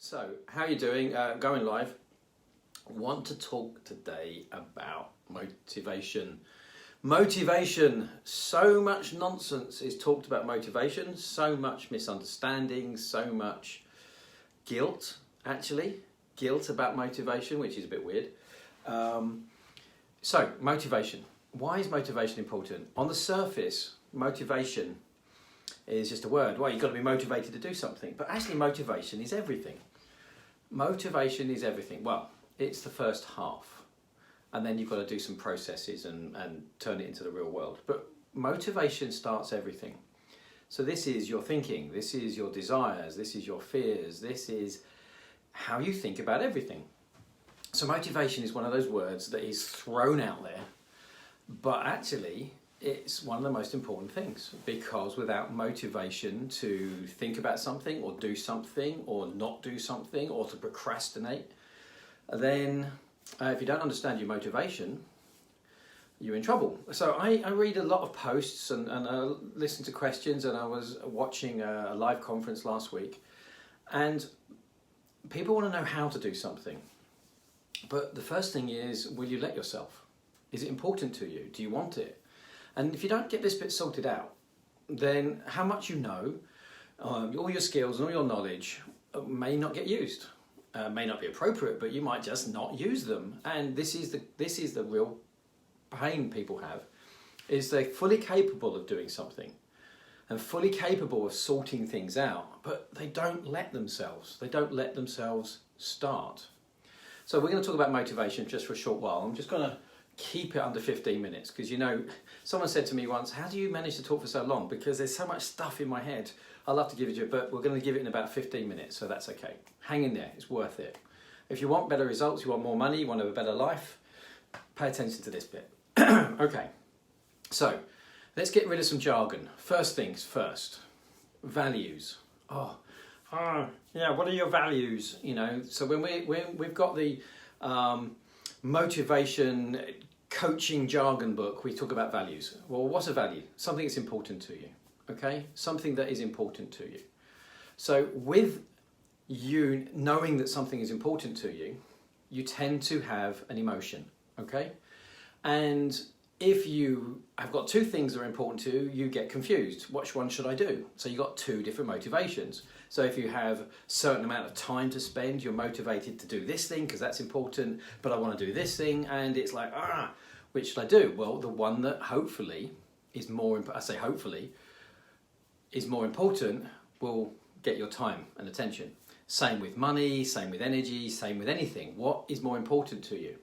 So, how are you doing? Going live. I want to talk today about motivation. Motivation. So much nonsense is talked about motivation, so much misunderstanding, so much guilt, actually. Guilt about motivation, which is a bit weird. So, motivation. Why is motivation important? On the surface, motivation is just a word. Well, you've got to be motivated to do something. But actually, motivation is everything. Motivation is everything. Well, it's the first half. And then you've got to do some processes and turn it into the real world. But motivation starts everything. So this is your thinking, this is your desires, this is your fears, this is how you think about everything. So motivation is one of those words that is thrown out there, but actually it's one of the most important things, because without motivation to think about something or do something or not do something or to procrastinate, then if you don't understand your motivation, you're in trouble. So I read a lot of posts and listen to questions, and I was watching a live conference last week, and people want to know how to do something. But the first thing is, will you let yourself? Is it important to you? Do you want it? And if you don't get this bit sorted out, then how much you know, all your skills and all your knowledge may not get used. May not be appropriate, but you might just not use them. And this is the real pain people have, is they're fully capable of doing something and fully capable of sorting things out, but they don't let themselves start. So we're going to talk about motivation just for a short while. I'm just going to keep it under 15 minutes, because someone said to me once, how do you manage to talk for so long? Because there's so much stuff in my head. I'd love to give it to you, but we're going to give it in about 15 minutes, so that's okay. Hang in there, it's worth it. If you want better results, you want more money, you want to have a better life, pay attention to this bit. Okay, so let's get rid of some jargon. First things first, values. Yeah, what are your values? So when we've got the motivation coaching jargon book, we talk about values. Well, what's a value? Something that's important to you, okay? Something that is important to you. So with you knowing that something is important to you, you tend to have an emotion, okay? And if you have got two things that are important to you, you get confused. Which one should I do? So you've got two different motivations. So if you have a certain amount of time to spend, you're motivated to do this thing because that's important, but I want to do this thing, and it's like, which should I do? Well, the one that hopefully is more, I say hopefully, is more important will get your time and attention. Same with money, same with energy, same with anything. What is more important to you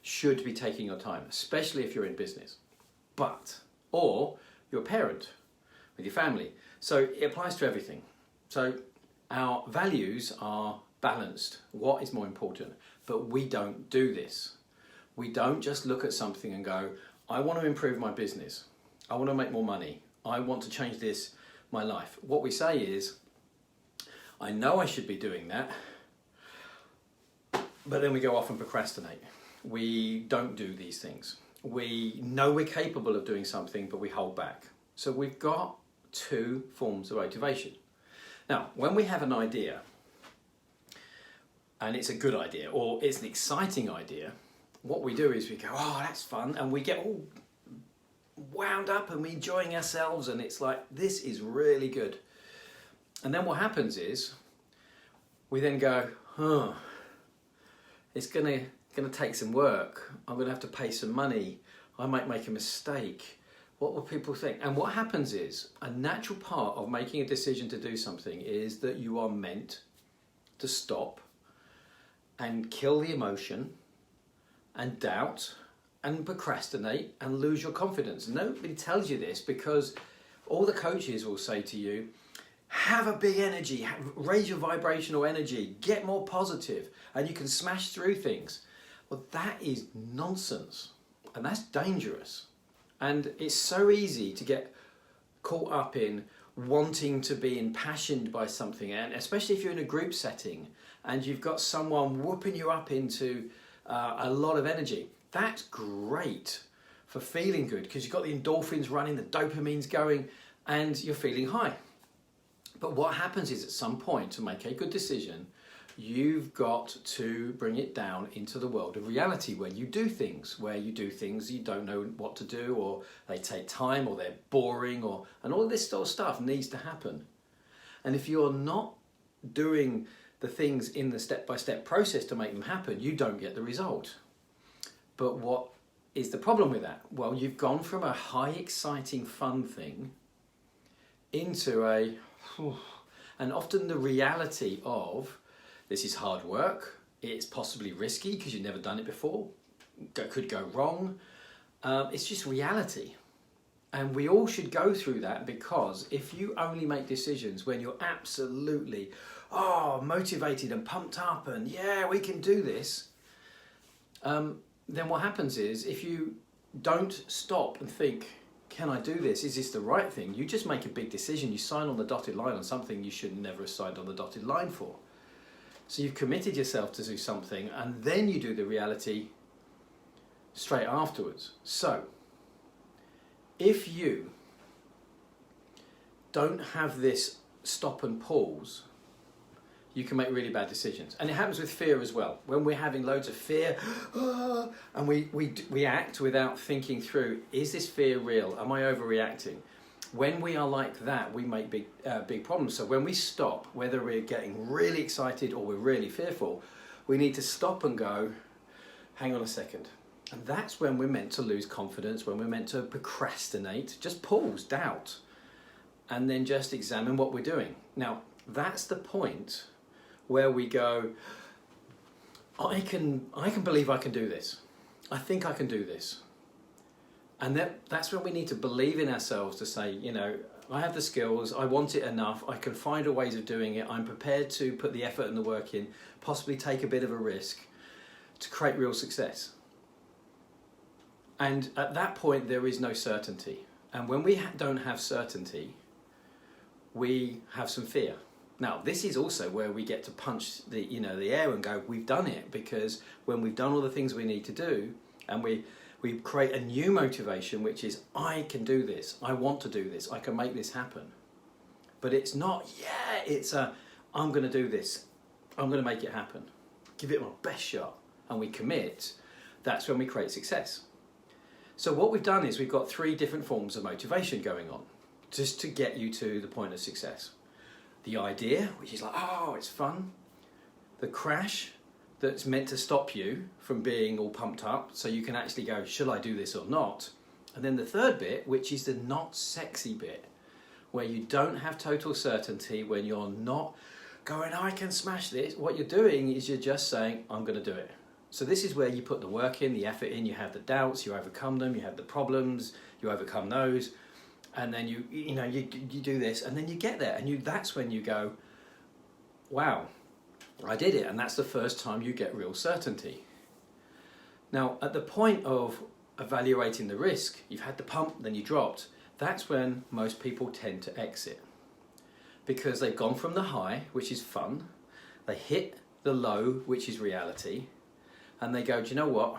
should be taking your time, especially if you're in business. Or you're a parent with your family. So it applies to everything. So our values are balanced. What is more important? But we don't do this. We don't just look at something and go, I want to improve my business. I want to make more money. I want to change my life. What we say is, I know I should be doing that, but then we go off and procrastinate. We don't do these things. We know we're capable of doing something, but we hold back. So we've got two forms of motivation. Now, when we have an idea, and it's a good idea, or it's an exciting idea, what we do is we go, that's fun, and we get all wound up and we're enjoying ourselves, and it's like, this is really good. And then what happens is, we then go, it's gonna take some work. I'm gonna have to pay some money. I might make a mistake. What will people think? And what happens is, a natural part of making a decision to do something is that you are meant to stop and kill the emotion and doubt and procrastinate and lose your confidence. Nobody tells you this, because all the coaches will say to you, have a big energy, raise your vibrational energy, get more positive, and you can smash through things. Well, that is nonsense, and that's dangerous. And it's so easy to get caught up in wanting to be impassioned by something, and especially if you're in a group setting and you've got someone whooping you up into a lot of energy. That's great for feeling good, because you've got the endorphins running, the dopamine's going, and you're feeling high. But what happens is, at some point, to make a good decision, you've got to bring it down into the world of reality where you do things you don't know what to do, or they take time, or they're boring, and all this sort of stuff needs to happen. And if you're not doing the things in the step-by-step process to make them happen, you don't get the result. But what is the problem with that? Well, you've gone from a high, exciting, fun thing into and often the reality of, this is hard work, it's possibly risky because you've never done it before, could go wrong. It's just reality. And we all should go through that, because if you only make decisions when you're absolutely motivated and pumped up and yeah, we can do this, then what happens is, if you don't stop and think, can I do this? Is this the right thing? You just make a big decision. You sign on the dotted line on something you should never have signed on the dotted line for. So you've committed yourself to do something, and then you do the reality straight afterwards. So if you don't have this stop and pause, you can make really bad decisions. And it happens with fear as well. When we're having loads of fear, and we act without thinking through, is this fear real? Am I overreacting? When we are like that, we make big problems. So when we stop, whether we're getting really excited or we're really fearful, we need to stop and go, hang on a second. And that's when we're meant to lose confidence, when we're meant to procrastinate. Just pause, doubt, and then just examine what we're doing. Now, that's the point where we go, I can believe I can do this. I think I can do this. And that's when we need to believe in ourselves, to say, I have the skills, I want it enough, I can find a ways of doing it, I'm prepared to put the effort and the work in, possibly take a bit of a risk to create real success. And at that point, there is no certainty. And when we don't have certainty, we have some fear. Now, this is also where we get to punch the air and go, we've done it, because when we've done all the things we need to do, and we create a new motivation, which is, I can do this, I want to do this, I can make this happen. But it's not, it's I'm going to do this, I'm going to make it happen, give it my best shot, and we commit. That's when we create success. So what we've done is we've got 3 different forms of motivation going on, just to get you to the point of success. The idea, which is like, it's fun. The crash, that's meant to stop you from being all pumped up, so you can actually go, should I do this or not? And then the third bit, which is the not sexy bit, where you don't have total certainty, when you're not going, I can smash this. What you're doing is you're just saying, I'm going to do it. So this is where you put the work in, the effort in, you have the doubts, you overcome them, you have the problems, you overcome those, and then you do this, and then you get there, and that's when you go, wow, I did it. And that's the first time you get real certainty. Now, at the point of evaluating the risk, you've had the pump, then you dropped, that's when most people tend to exit, because they've gone from the high, which is fun, they hit the low, which is reality, and they go, do you know what?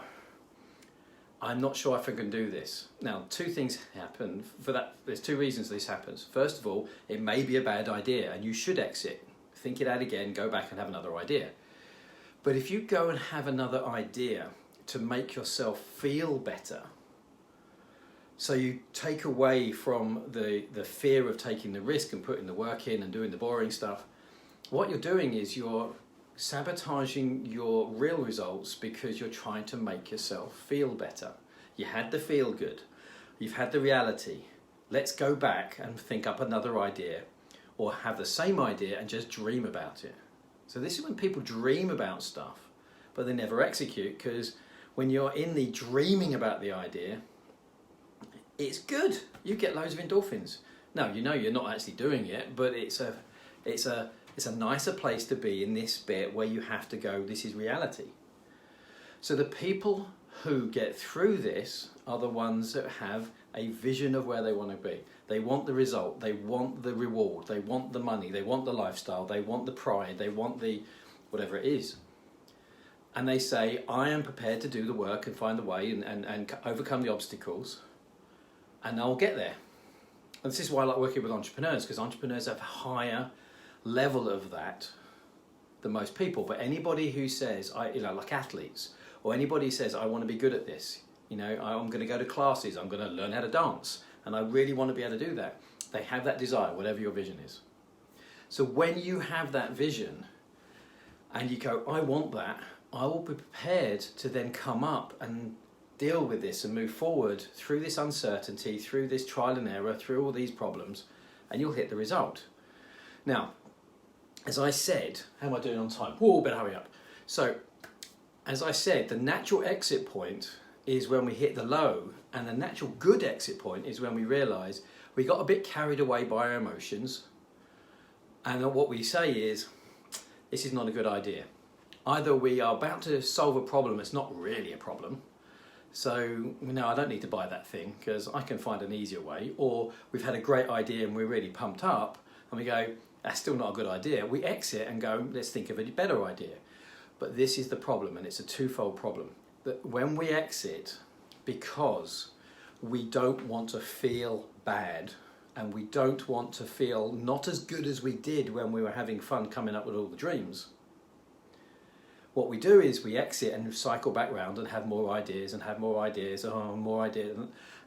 I'm not sure if I can do this. Now, 2 things happen for that. There's 2 reasons this happens. First of all, it may be a bad idea and you should exit. Think it out again, go back and have another idea. But if you go and have another idea to make yourself feel better, so you take away from the fear of taking the risk and putting the work in and doing the boring stuff, what you're doing is you're sabotaging your real results, because you're trying to make yourself feel better. You had the feel good, you've had the reality. Let's go back and think up another idea, or have the same idea and just dream about it. So this is when people dream about stuff, but they never execute, because when you're in the dreaming about the idea, it's good. You get loads of endorphins. Now, you're not actually doing it, but it's a nicer place to be in this bit where you have to go, this is reality. So the people who get through this are the ones that have a vision of where they want to be. They want the result, they want the reward, they want the money, they want the lifestyle, they want the pride, they want the whatever it is. And they say, I am prepared to do the work and find the way and overcome the obstacles, and I'll get there. And this is why I like working with entrepreneurs, because entrepreneurs have a higher level of that than most people. But anybody who says, like athletes, or anybody who says, I want to be good at this, I'm going to go to classes, I'm going to learn how to dance, and I really want to be able to do that. They have that desire, whatever your vision is. So when you have that vision and you go, I want that, I will be prepared to then come up and deal with this and move forward through this uncertainty, through this trial and error, through all these problems, and you'll hit the result. Now, as I said, how am I doing on time? Whoa, better hurry up. So, as I said, the natural exit point is when we hit the low, and the natural good exit point is when we realise we got a bit carried away by our emotions, and what we say is, this is not a good idea. Either we are about to solve a problem that's not really a problem, so no, I don't need to buy that thing because I can find an easier way, or we've had a great idea and we're really pumped up, and we go, that's still not a good idea. We exit and go, let's think of a better idea. But this is the problem, and it's a twofold problem. That when we exit, because we don't want to feel bad, and we don't want to feel not as good as we did when we were having fun coming up with all the dreams, what we do is we exit and cycle back round and have more ideas and have more ideas, more ideas.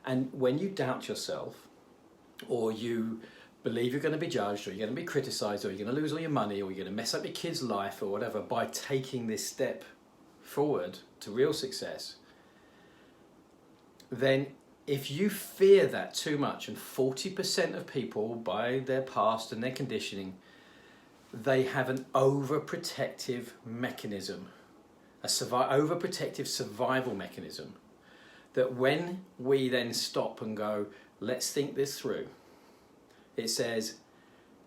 And when you doubt yourself, or you believe you're going to be judged, or you're going to be criticised, or you're going to lose all your money, or you're going to mess up your kid's life, or whatever, by taking this step forward to real success, then if you fear that too much, and 40% of people, by their past and their conditioning, they have an overprotective mechanism, overprotective survival mechanism, that when we then stop and go, let's think this through, it says,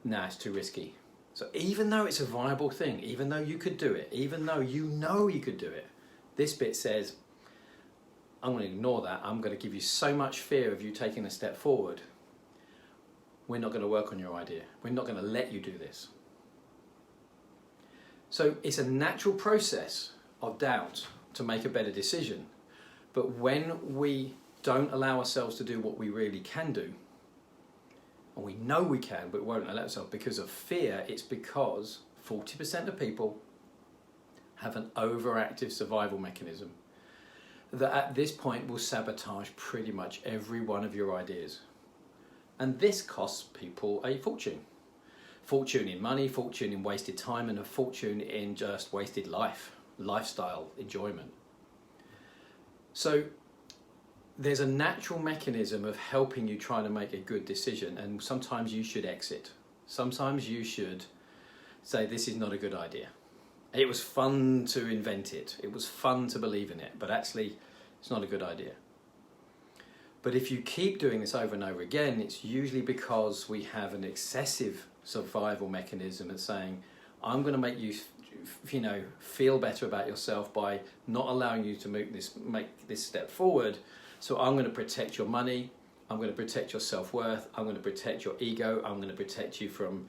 nah, it's too risky. So even though it's a viable thing, even though you could do it, even though you know you could do it, this bit says, I'm going to ignore that. I'm going to give you so much fear of you taking a step forward. We're not going to work on your idea. We're not going to let you do this. So it's a natural process of doubt to make a better decision. But when we don't allow ourselves to do what we really can do, and we know we can, but won't allow ourselves because of fear, it's because 40% of people have an overactive survival mechanism that at this point will sabotage pretty much every one of your ideas. And this costs people a fortune. Fortune in money, fortune in wasted time, and a fortune in just wasted lifestyle enjoyment. So there's a natural mechanism of helping you trying to make a good decision, and sometimes you should exit. Sometimes you should say, this is not a good idea. It was fun to invent it. It was fun to believe in it, but actually it's not a good idea. But if you keep doing this over and over again, it's usually because we have an excessive survival mechanism of saying, I'm going to make you feel better about yourself by not allowing you to make this step forward. So I'm going to protect your money, I'm going to protect your self-worth, I'm going to protect your ego, I'm going to protect you from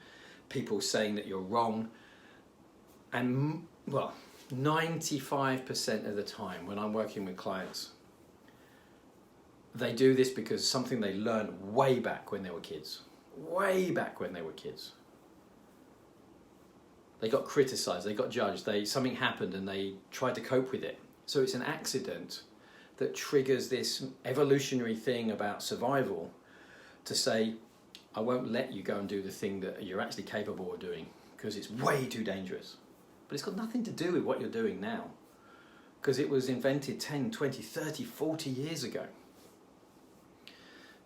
people saying that you're wrong. And well, 95% of the time when I'm working with clients, they do this because something they learned way back when they were kids. Way back when they were kids. They got criticised, they got judged, something happened and they tried to cope with it. So it's an accident that triggers this evolutionary thing about survival to say, I won't let you go and do the thing that you're actually capable of doing because it's way too dangerous. But it's got nothing to do with what you're doing now, because it was invented 10, 20, 30, 40 years ago.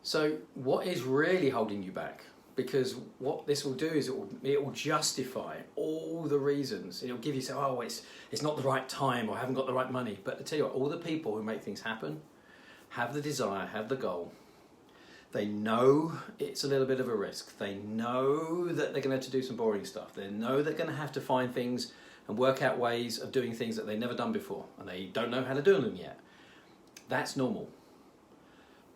So what is really holding you back? Because what this will do is it will justify all the reasons. It'll give you, say, oh, it's not the right time, or I haven't got the right money. But I tell you what, all the people who make things happen have the desire, have the goal. They know it's a little bit of a risk. They know that they're going to have to do some boring stuff. They know they're going to have to find things and work out ways of doing things that they've never done before, and they don't know how to do them yet. That's normal.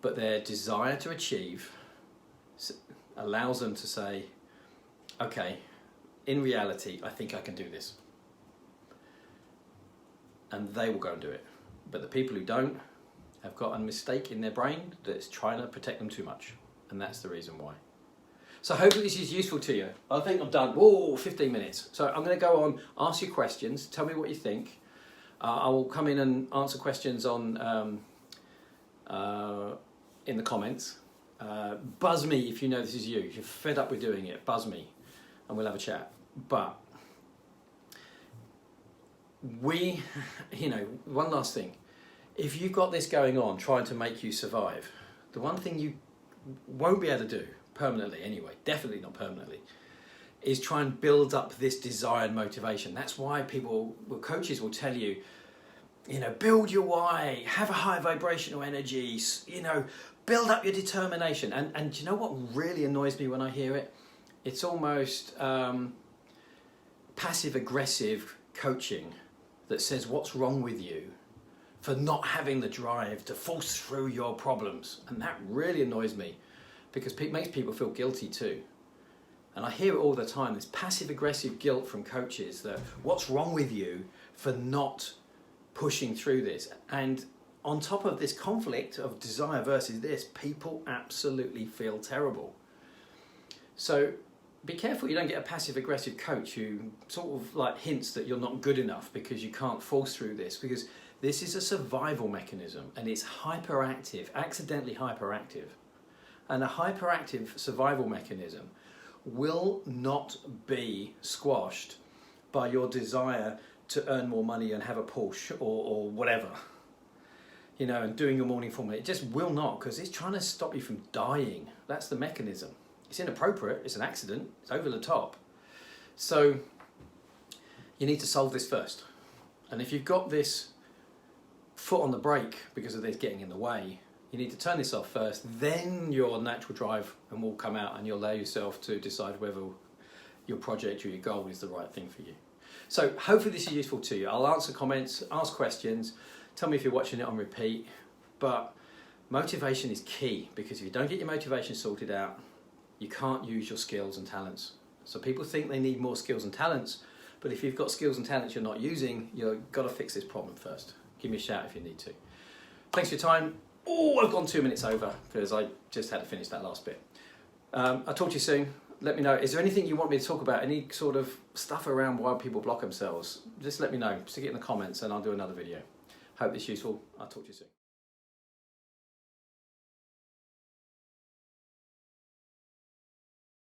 But their desire to achieve allows them to say, okay, in reality, I think I can do this. And they will go and do it. But the people who don't have got a mistake in their brain that's trying to protect them too much. And that's the reason why. So hopefully this is useful to you. I think I'm done. Whoa, 15 minutes. So I'm going to go on, ask you questions, tell me what you think. I will come in and answer questions on in the comments. Buzz me if you know this is you. If you're fed up with doing it, buzz me and we'll have a chat. But one last thing. If you've got this going on, trying to make you survive, the one thing you won't be able to do, permanently anyway, definitely not permanently, is try and build up this desire and motivation. That's why coaches will tell you, build your why, have a high vibrational energy, build up your determination. And do you know what really annoys me when I hear it? It's almost passive-aggressive coaching that says what's wrong with you for not having the drive to force through your problems. And that really annoys me because it makes people feel guilty too. And I hear it all the time, this passive-aggressive guilt from coaches that what's wrong with you for not pushing through this. And on top of this conflict of desire versus this, people absolutely feel terrible. So be careful you don't get a passive-aggressive coach who sort of like hints that you're not good enough because you can't force through this, because this is a survival mechanism and it's hyperactive, accidentally hyperactive. And a hyperactive survival mechanism will not be squashed by your desire to earn more money and have a Porsche or whatever, and doing your morning formula. It just will not, because it's trying to stop you from dying. That's the mechanism. It's inappropriate, it's an accident, it's over the top. So you need to solve this first. And if you've got this foot on the brake because of this getting in the way, you need to turn this off first, then your natural drive will come out and you'll allow yourself to decide whether your project or your goal is the right thing for you. So hopefully this is useful to you. I'll answer comments, ask questions, tell me if you're watching it on repeat. But motivation is key, because if you don't get your motivation sorted out, you can't use your skills and talents. So people think they need more skills and talents, but if you've got skills and talents you're not using, you've got to fix this problem first. Give me a shout if you need to. Thanks for your time. Oh, I've gone 2 minutes over because I just had to finish that last bit. I'll talk to you soon. Let me know. Is there anything you want me to talk about? Any sort of stuff around why people block themselves? Just let me know. Stick it in the comments and I'll do another video. Hope it's useful. I'll talk to you soon.